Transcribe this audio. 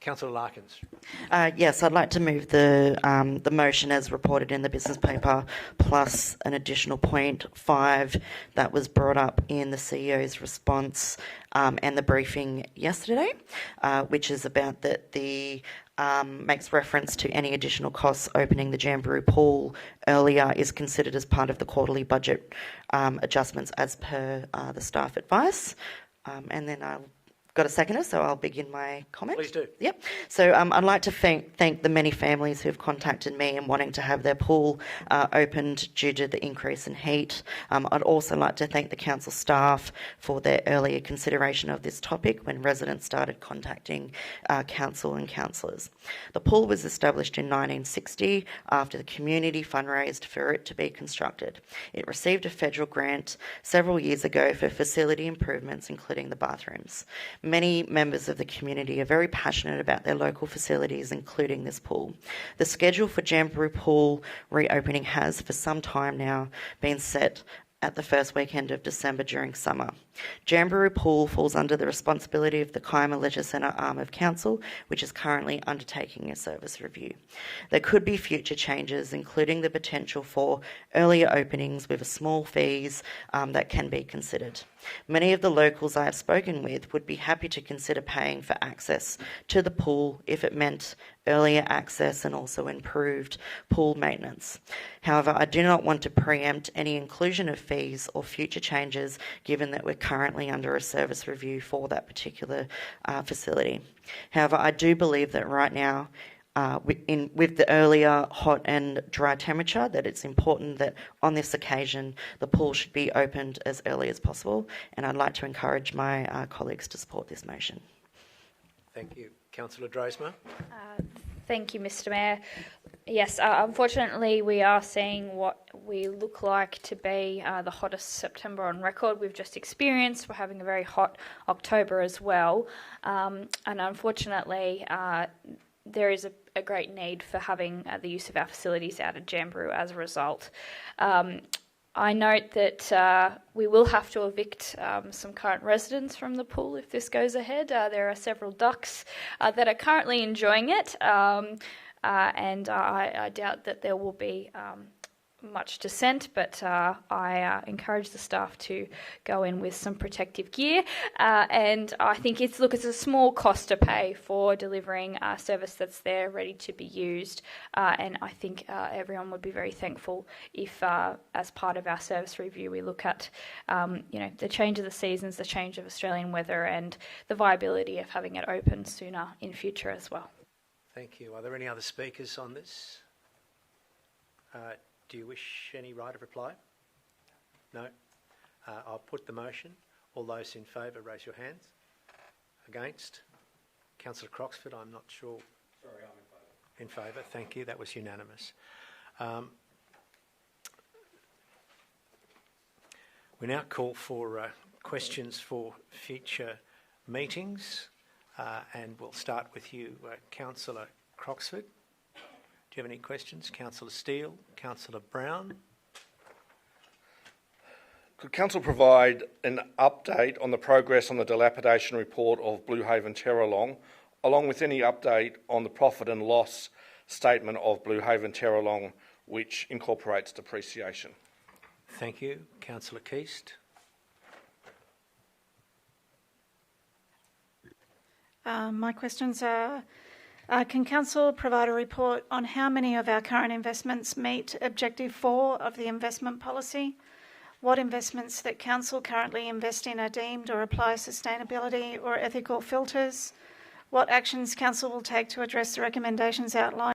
Councillor Larkins. Yes, I'd like to move the motion as reported in the business paper, plus an additional point 5 that was brought up in the CEO's response and the briefing yesterday, which is about that the makes reference to any additional costs opening the Jamberoo pool earlier is considered as part of the quarterly budget adjustments as per the staff advice. And then I've got a seconder, so I'll begin my comment. Please do. Yep. So I'd like to thank the many families who've contacted me and wanting to have their pool opened due to the increase in heat. I'd also like to thank the council staff for their earlier consideration of this topic when residents started contacting council and councillors. The pool was established in 1960 after the community fundraised for it to be constructed. It received a federal grant several years ago for facility improvements, including the bathrooms. Many members of the community are very passionate about their local facilities, including this pool. The schedule for Jamberoo pool reopening has, for some time now, been set at the first weekend of December during summer. Jamberoo pool falls under the responsibility of the Kiama Leisure Centre arm of council, which is currently undertaking a service review. There could be future changes, including the potential for earlier openings with small fees that can be considered. Many of the locals I have spoken with would be happy to consider paying for access to the pool if it meant earlier access and also improved pool maintenance. However, I do not want to preempt any inclusion of fees or future changes, given that we're currently under a service review for that particular facility. However, I do believe that right now, with the earlier hot and dry temperature, that it's important that on this occasion the pool should be opened as early as possible, and I'd like to encourage my colleagues to support this motion. Thank you. Councillor Drosma. Thank you, Mr Mayor. Yes, unfortunately we are seeing what we look like to be the hottest September on record we've just experienced. We're having a very hot October as well, and unfortunately there is a great need for having the use of our facilities out at Jamberoo as a result. I note that we will have to evict some current residents from the pool if this goes ahead. There are several ducks that are currently enjoying it, and I doubt that there will be much dissent, but I encourage the staff to go in with some protective gear, and I think it's a small cost to pay for delivering a service that's there ready to be used, and I think everyone would be very thankful if as part of our service review we look at the change of the seasons, the change of Australian weather, and the viability of having it open sooner in future as well. Thank you. Are there any other speakers on this? Do you wish any right of reply? No? I'll put the motion. All those in favour, raise your hands. Against? Councillor Croxford, I'm not sure. Sorry, I'm in favour. In favour, thank you. That was unanimous. We now call for questions for future meetings, and we'll start with you, Councillor Croxford. Do you have any questions? Councillor Steele, Councillor Brown. Could Council provide an update on the progress on the dilapidation report of Blue Haven Terralong, along with any update on the profit and loss statement of Blue Haven Terralong, which incorporates depreciation? Thank you. Councillor Keast. My questions are, can Council provide a report on how many of our current investments meet Objective 4 of the investment policy? What investments that Council currently invest in are deemed or apply sustainability or ethical filters? What actions Council will take to address the recommendations outlined